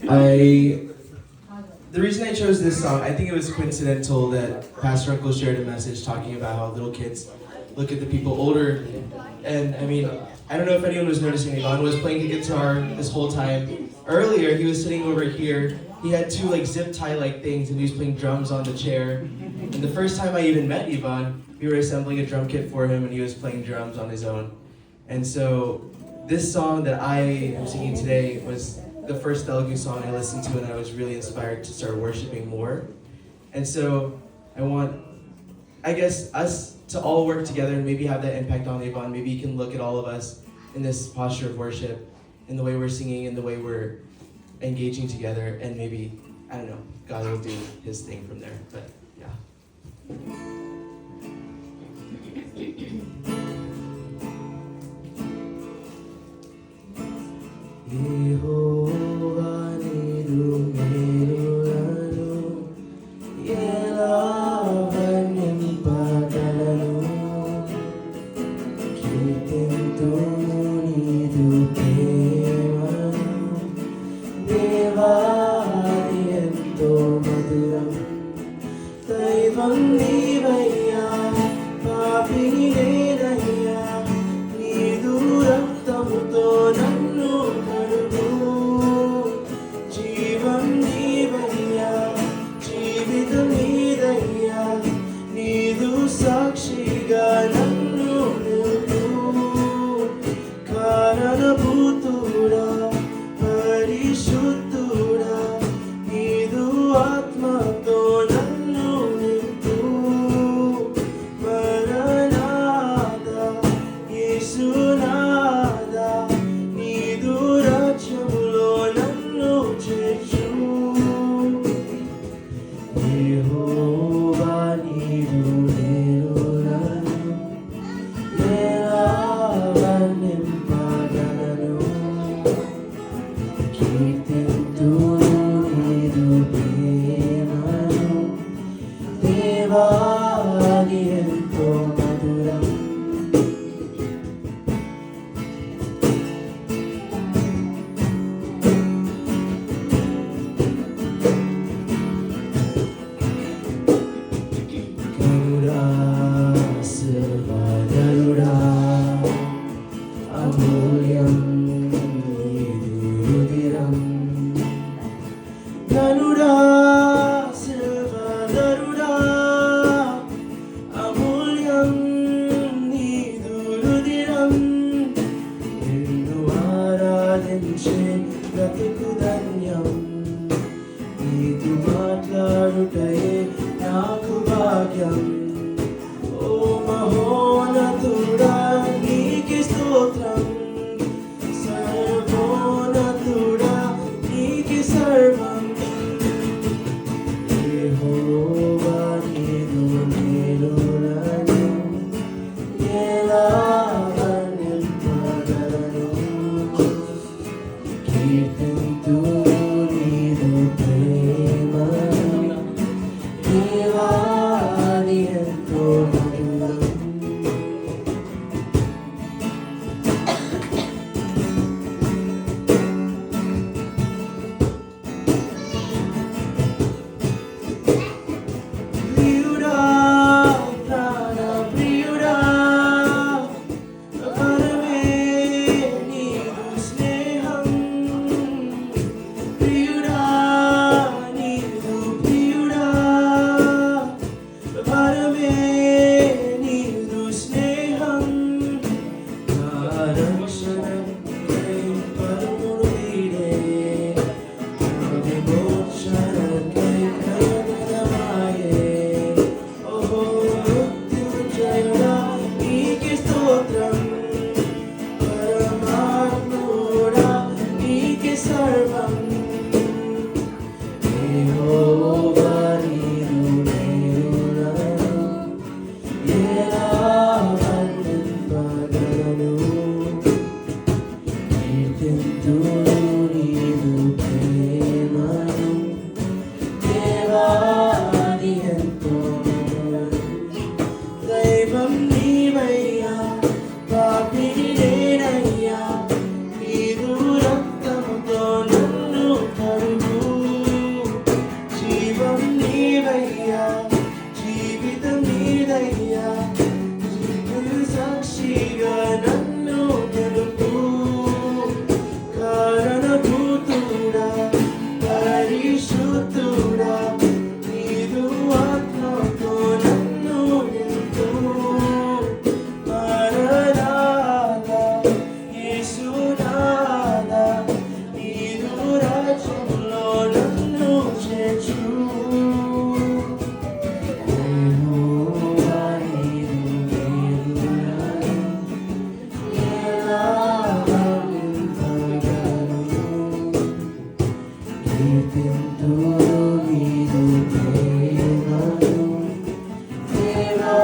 I the reason I chose this song, I think it was coincidental that Pastor Uncle shared a message talking about how little kids look at the people older. And I mean, I don't know if anyone was noticing, Ivan was playing the guitar this whole time. Earlier, he was sitting over here. He had two like zip tie like things, and he was playing drums on the chair. And the first time I even met Ivan, we were assembling a drum kit for him, and he was playing drums on his own. And so, this song that I am singing today was the first Telugu song I listened to, and I was really inspired to start worshiping more. And so, I want, I guess, us to all work together and maybe have that impact on Ivan. Maybe you can look at all of us in this posture of worship, in the way we're singing, in the way we're engaging together, and maybe, I don't know, God will do his thing from there. But yeah. దైవం నీవయ్యా పాపిని నేనయ్యా నీదు రక్తముతో నన్ను కడుగు జీవం నీవయ్యా జీవితం నీదయ్యా నీదు సాక్షిగా నన్ను నిలుపు కారణభూతుడా పరిశుద్ధుడా నీదు ఆత్మతో కీర్తింతురు నీదు ప్రేమను దేవా